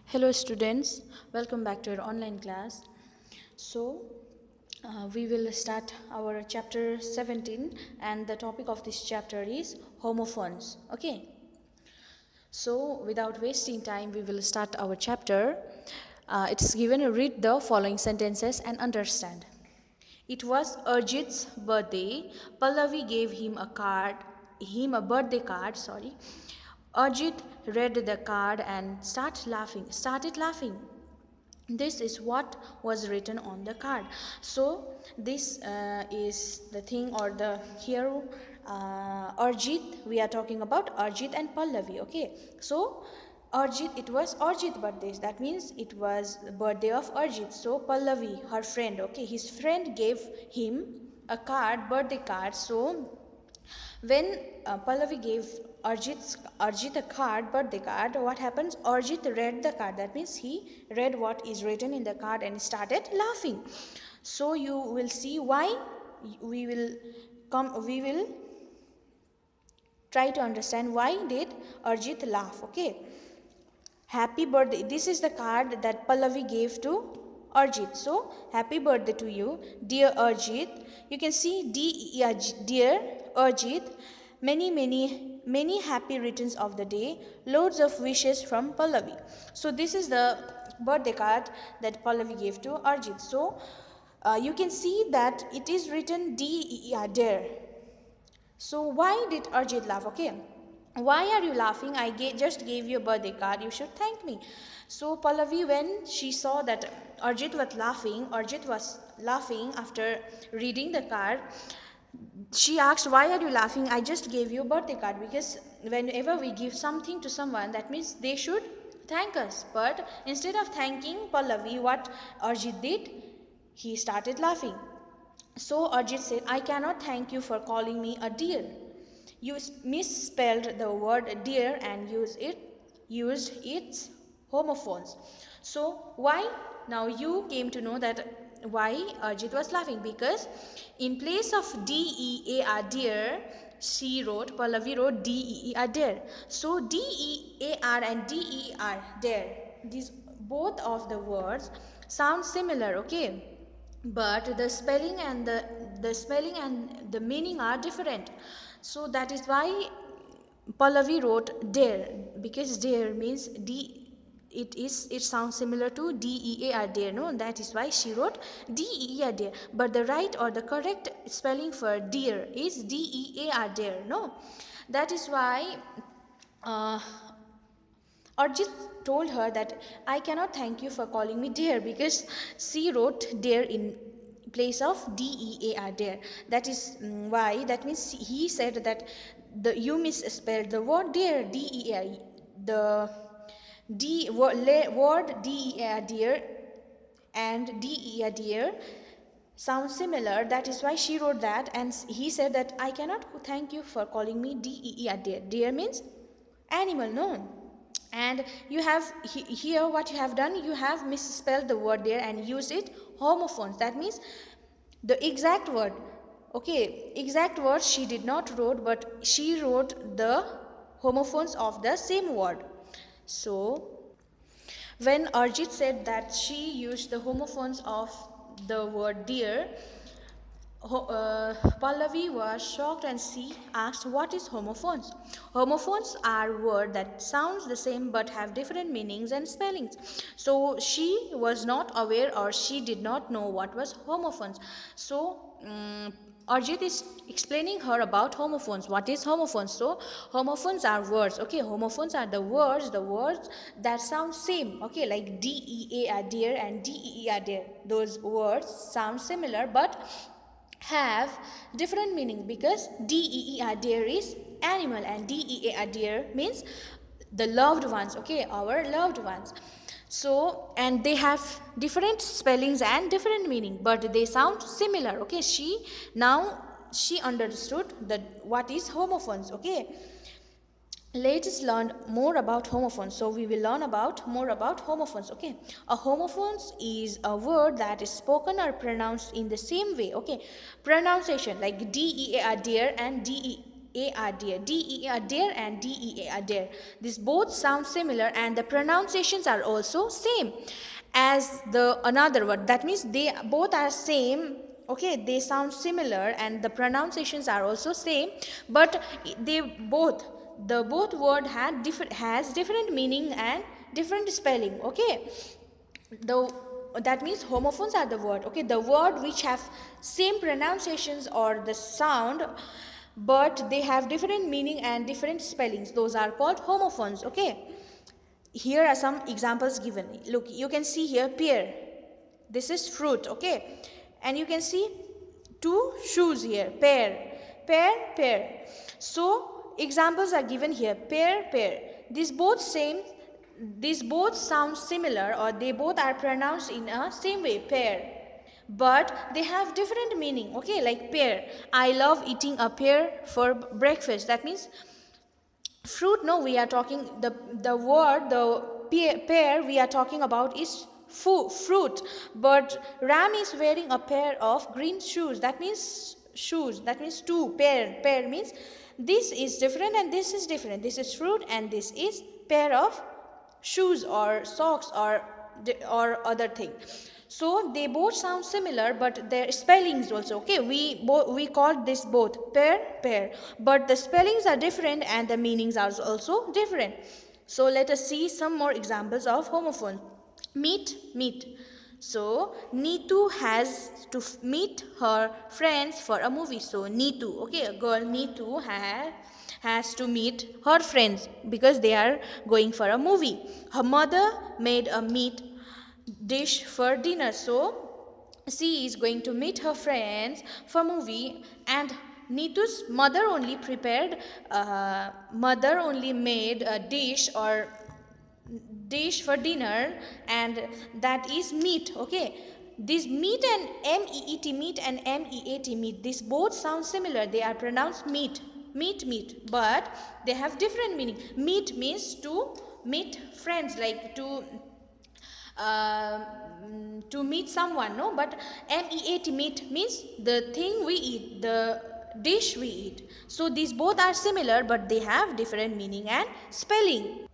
Hello students, welcome back to our online class. We will start our chapter 17 and the topic of this chapter is homophones. Okay, so without wasting time we will start our chapter. It's given to read the following sentences and understand. It was Arjit's birthday. Pallavi gave him a birthday card, sorry. Arjit read the card and started laughing. This is what was written on the card. So this is the thing or the hero Arjit. We are talking about Arjit and Pallavi. Okay, so Arjit, it was Arjit birthday. That means it was birthday of Arjit. So Pallavi, her friend, okay, his friend gave him a card, birthday card. So when Pallavi gave Arjit a card, birthday card, what happens? Arjit read the card. That means he read what is written in the card and started laughing. So you will see why. We will try to understand why did Arjit laugh. Okay. Happy birthday. This is the card that Pallavi gave to Arjit. So happy birthday to you, dear Arjit. You can see dear Arjit. Many happy returns of the day. Loads of wishes from Pallavi. So this is the birthday card that Pallavi gave to Arjit. So you can see that it is written dear. So why did Arjit laugh? Okay. Why are you laughing? I just gave you a birthday card. You should thank me. So Pallavi, when she saw that Arjit was laughing after reading the card, she asked, why are you laughing? I just gave you a birthday card. Because whenever we give something to someone, that means they should thank us. But instead of thanking Pallavi, what Arjit did, he started laughing. So Arjit said, I cannot thank you for calling me a dear. You misspelled the word dear and used its homophones. So why? Now you came to know that why Arjit was laughing, because in place of dear dear, Pallavi wrote deer dear. So deer and der dare, these both of the words sound similar, okay? But the spelling and the meaning are different. So that is why Pallavi wrote dare, because dare means it sounds similar to dear dare, no? That is why she wrote deer dare. But the right or the correct spelling for dear is dear dare, no? That is why Arjit told her that I cannot thank you for calling me dear, because she wrote dear in place of dear dare. That is why, that means he said that you misspelled the word dear, der. The word der dear and der dear sound similar. That is why she wrote that, and he said that I cannot thank you for calling me der dear. Dear means animal, no? And you have here what you have done, you have misspelled the word there and used it homophones. That means the exact word, okay, exact word she did not wrote, but she wrote the homophones of the same word. So when Arjit said that she used the homophones of the word dear, Pallavi was shocked and she asked, what is homophones? Homophones are words that sounds the same but have different meanings and spellings. So she was not aware, or she did not know what was homophones. So Arjit is explaining her about homophones. What is homophones? So homophones are words, okay? Homophones are the words that sound same, okay? Like dear dear and der dear. Those words sound similar but have different meaning, because der dear is animal and der dear means the loved ones, okay, our loved ones. So, and they have different spellings and different meaning, but they sound similar, okay? Now she understood that what is homophones, okay? Let us learn more about homophones. So we will learn more about homophones, okay? A homophones is a word that is spoken or pronounced in the same way, okay? Pronunciation like dear dear and D-E-A are deer. D-E-A are deer and D-E-A are deer. These both sound similar and the pronunciations are also same as the another word. That means they both are same. Okay, they sound similar and the pronunciations are also same, but they both the both word has different meaning and different spelling. Okay, that means homophones are the word, okay, the word which have same pronunciations or the sound but they have different meaning and different spellings, those are called homophones. Okay, here are some examples given. Look, you can see here pear, this is fruit. Okay, and you can see two shoes here, pear. So examples are given here, pear. These both sound similar or they both are pronounced in a same way, pear, but they have different meaning. Okay, like pear, I love eating a pear for breakfast. That means fruit. No, we are talking the word the pear we are talking about is fruit, but Ram is wearing a pair of green shoes. That means two. Pair means this is different and this is different. This is fruit and this is pair of shoes or socks or other thing. So they both sound similar but their spellings also. Okay, we called this both pair, but the spellings are different and the meanings are also different. So let us see some more examples of homophones. Meet. So Neetu has to meet her friends for a movie. So Neetu, okay, a girl Neetu has to meet her friends because they are going for a movie. Her mother made a meat dish for dinner. So she is going to meet her friends for movie, and Neetu's mother only made a dish for dinner, and that is meat. Okay, this meat and meat, these both sound similar. They are pronounced meat, but they have different meaning. Meet means to meet friends, like to meet someone, no, but meat means the thing we eat, the dish we eat. So these both are similar but they have different meaning and spelling.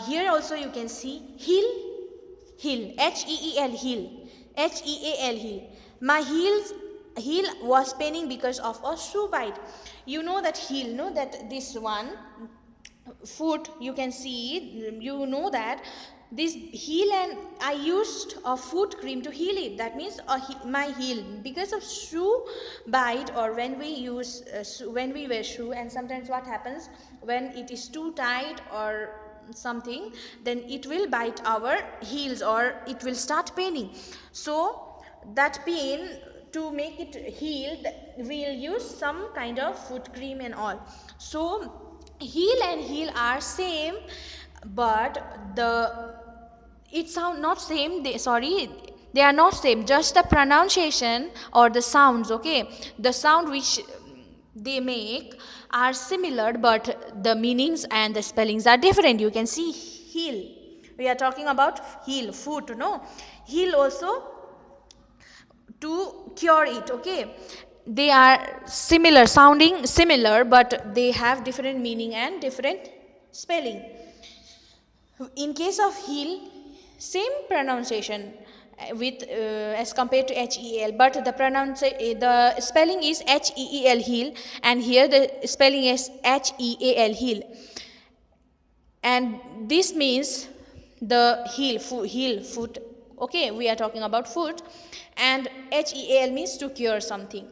Here also you can see heel, Heal. My heel was paining because of a shoe bite. You know that heel, no, that this one foot you can see, you know that this heel, and I used a foot cream to heal it. That means my heel, because of shoe bite, or when we wear shoe, and sometimes what happens when it is too tight or something, then it will bite our heels or it will start paining. So that pain, to make it heal, we'll use some kind of foot cream and all. So heel and heel are same, but it sound not same. They are not same. Just the pronunciation or the sounds. Okay, the sound which they make are similar, but the meanings and the spellings are different. You can see heel. We are talking about heel, foot. No, heel also to cure it. Okay, they are similar, sounding similar, but they have different meaning and different spelling. In case of heel, same pronunciation with as compared to HEL, but the spelling is HEEL, heel, and here the spelling is HEAL, heel, and this means the heel, foot. Okay, we are talking about foot, and HEAL means to cure something.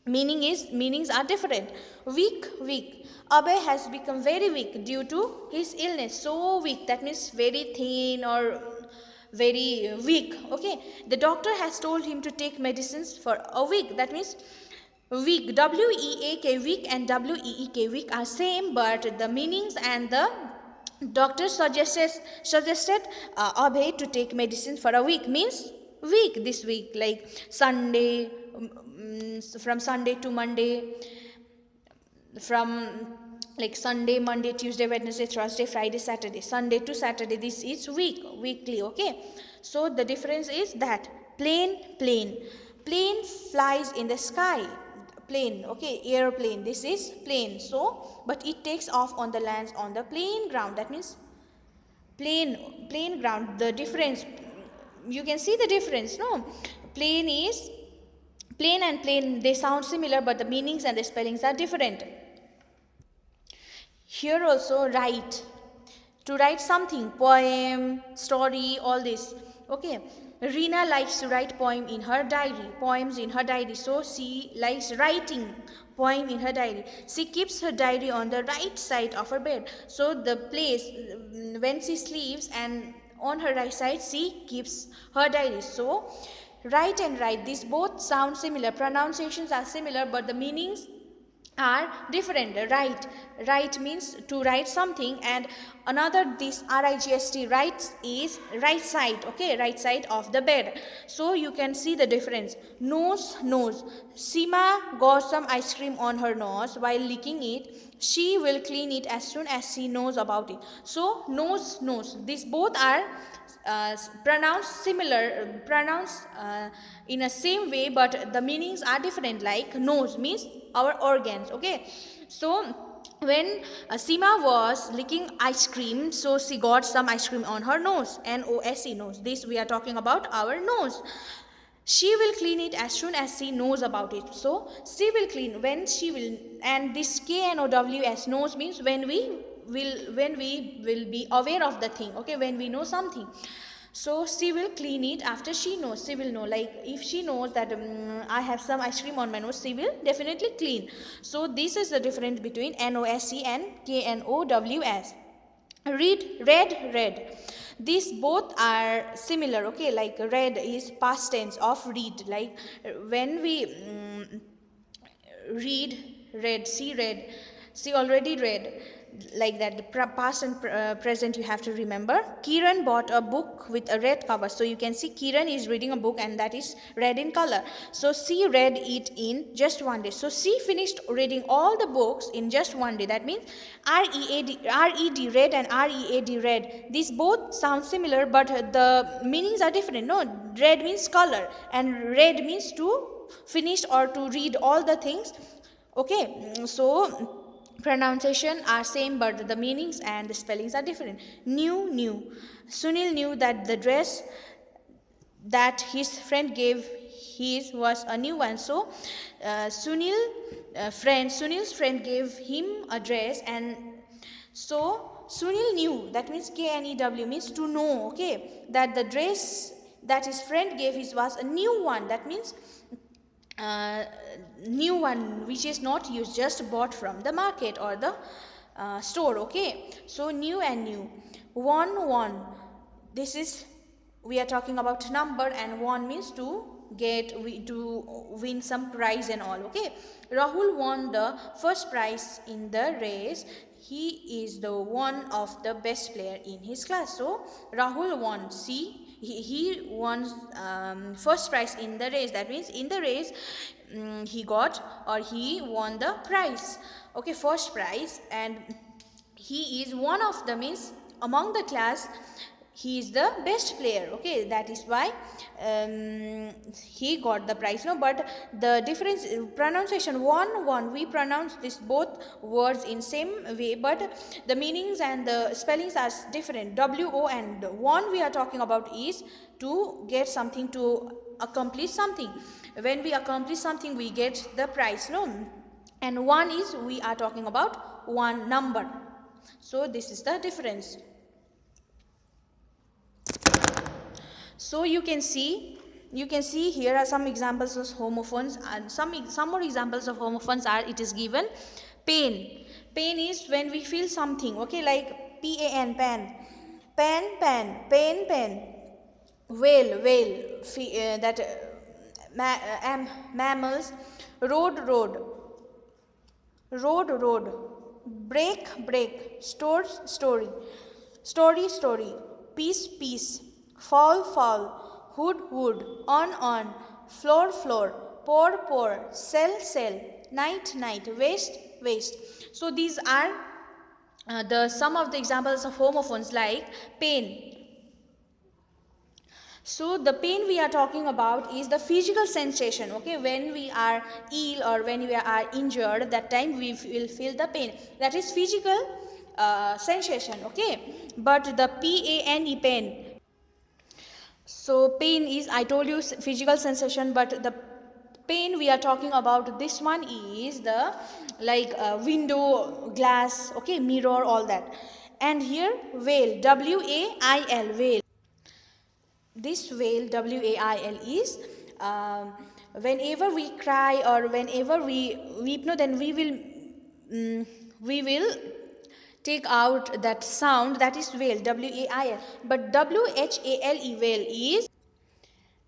Meanings are different. Weak. Abhay has become very weak due to his illness. So weak, that means very thin or very weak. Okay, the doctor has told him to take medicines for a week. That means weak, WEAK, weak, and WEEK, weak are same, but the meanings and the doctor suggested Abhay to take medicine for a week means week, this week, like Sunday, from Sunday to Monday, from like Sunday, Monday, Tuesday, Wednesday, Thursday, Friday, Saturday, Sunday to Saturday, this is weekly. Okay, so the difference is that plane flies in the sky. plane, okay, airplane. This is plane. So, but it takes off on the lands on the plain ground. That means plain ground. The difference, you can see the difference, no? Plane is plain and plain, they sound similar, but the meanings and the spellings are different. Here also write, to write something, poem, story, all this, okay. Reena likes to write poems in her diary, so she likes writing poem in her diary. She keeps her diary on the right side of her bed, so the place when she sleeps, and on her right side she keeps her diary. So write and write, these both sound similar, pronunciations are similar, but the meanings are different. Write means to write something, and another, this RIGST, writes, is right side, okay, right side of the bed. So you can see the difference. Nose. Seema got some ice cream on her nose while licking it. She will clean it as soon as she knows about it. So nose, these both are pronounced in a same way, but the meanings are different. Like nose means our organs, okay. So when Seema was licking ice cream, so she got some ice cream on her nose. NOSE, nose. This we are talking about our nose. She will clean it as soon as she knows about it. So she will clean when she will. And this KNOWS, knows, means when we will be aware of the thing, okay, when we know something. So she will clean it after she knows. She will know, like if she knows that I have some ice cream on my nose, she will definitely clean. So this is the difference between NOSE and KNOWS. Read. These both are similar, okay. Like read is past tense of read. Like when we read, she already read, like that. The past and present you have to remember. Kiran bought a book with a red cover, so you can see Kiran is reading a book and that is red in color. So she read it in just one day. So she finished reading all the books in just one day. That means RED, read, and READ, read. These both sound similar, but the meanings are different. No, red means color and red means to finish or to read all the things, okay. So pronunciation are same, but the meanings and the spellings are different. New. Sunil knew that the dress that his friend gave his was a new one. So Sunil's friend gave him a dress, and so Sunil knew, that means KNEW, means to know, okay, that the dress that his friend gave his was a new one. That means new one which is not used, just bought from the market or the store, okay. So new and new. Won, this is, we are talking about number, and won means to win some prize and all, okay. Rahul won the first prize in the race. He is the one of the best player in his class. So Rahul won. See, he won first prize in the race. That means in the race he won the prize, okay, first prize. And he is one of the, means among the class he is the best player, okay. That is why he got the prize. No, but the difference, pronunciation, won, we pronounce this both words in same way, but the meanings and the spellings are different. WO and won we are talking about is to get something, to accomplish something. When we accomplish something, we get the prize, no. And one is, we are talking about one number. So this is the difference. So you can see here are some examples of homophones, and some more examples of homophones are, it is given. Pain is when we feel something, okay, like PAN, pan, pain. Whale, mammals. Road, break, story, peace, fall, wood, on, floor, pour, sell, night, waste. So these are some of the examples of homophones. Like pain. So the pain we are talking about is the physical sensation, okay? When we are ill or when we are injured, that time we will feel the pain. That is physical sensation, okay? But the PANE, pain. So pain is, I told you, physical sensation, but the pain we are talking about, this one is the like window, glass, okay, mirror, all that. And here wail, WAIL, wail. This wail, WAIL, is whenever we cry or whenever we weep, no, then we will take out that sound, that is wail, WAIL. But WHALE, wail, is,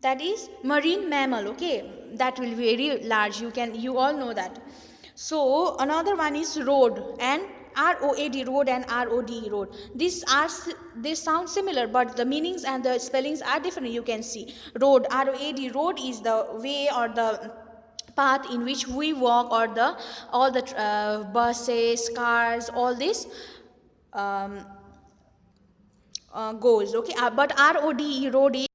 that is marine mammal, okay, that will be very large, you all know that. So another one is road, and ROAD, road, and ROD, road. They sound similar, but the meanings and the spellings are different. You can see road, ROAD, road is the way or the path in which we walk, or the all the buses, cars, all this goes, okay. But RODE, road is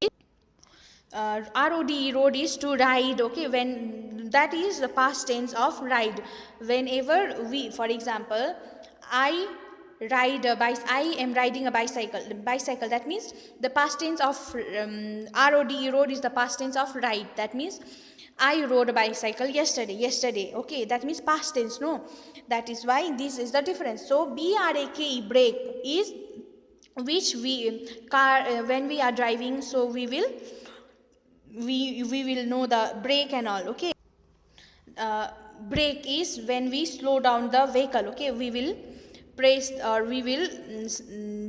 RODE, road, is to ride, okay, when that is the past tense of ride. Whenever we, for example, I I am riding a bicycle, that means the past tense of RODE, road, is the past tense of ride. That means I rode a bicycle yesterday, okay, that means past tense, no. That is why this is the difference. So BRAKE, break, is which we car when we are driving, so we will know the brake and all, okay. Brake is when we slow down the vehicle, okay, we will press or we will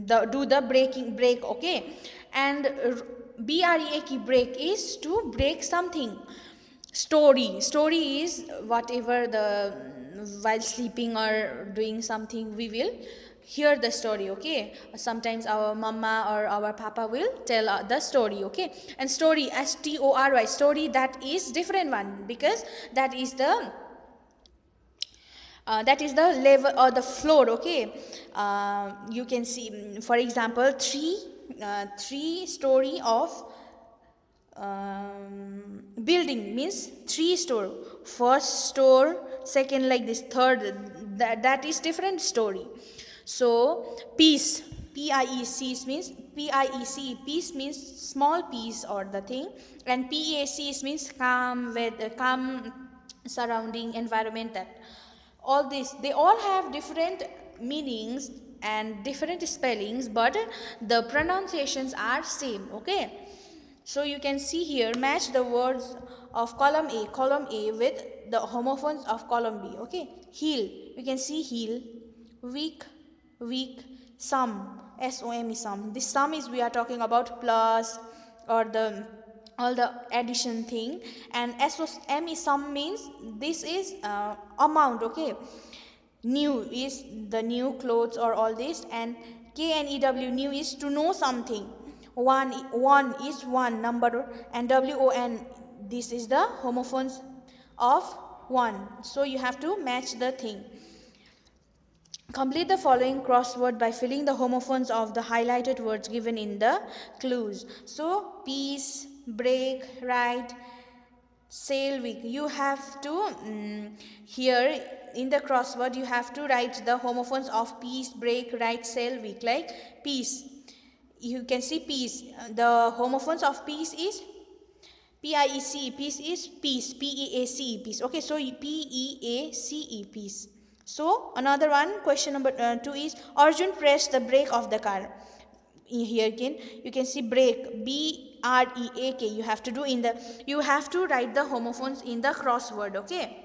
do the brake, okay. And BREAK, brake, is to break something. Story is whatever the while sleeping or doing something, we will hear the story, okay. Sometimes our mama or our papa will tell the story, okay. And story, STORY, story, that is different one, because that is the level or the floor, okay. You can see, for example, three story of building means 3 store, first store, second, like this, third, that is different story. So peace, PIEC means peace means small piece or the thing, and PAC means calm surrounding environment. That all this, they all have different meanings and different spellings, but the pronunciations are same, okay. So you can see here, match the words of column A with the homophones of column B, okay. Heel, you can see heel. Weak, sum, SOME, sum. This sum is, we are talking about plus or the all the addition thing, and SOME, sum, means this is amount, okay. New is the new clothes or all this, and KNEW, new, is to know something. One is one number, and WON, this is the homophones of one. So you have to match the thing. Complete the following crossword by filling the homophones of the highlighted words given in the clues. So peace, break, ride, sail, week. You have to here in the crossword you have to write the homophones of peace, break, ride, sail, week. Like peace, you can see peace. The homophones of peace is PIEC. Peace is peace. PEACE, peace. Okay, so PEACE, peace. So another one, question number 2 is Arjun pressed the brake of the car. Here again you can see brake, BREAK. You have to write the homophones in the crossword, okay.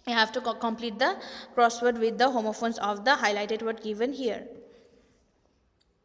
You have to complete the crossword with the homophones of the highlighted word given here.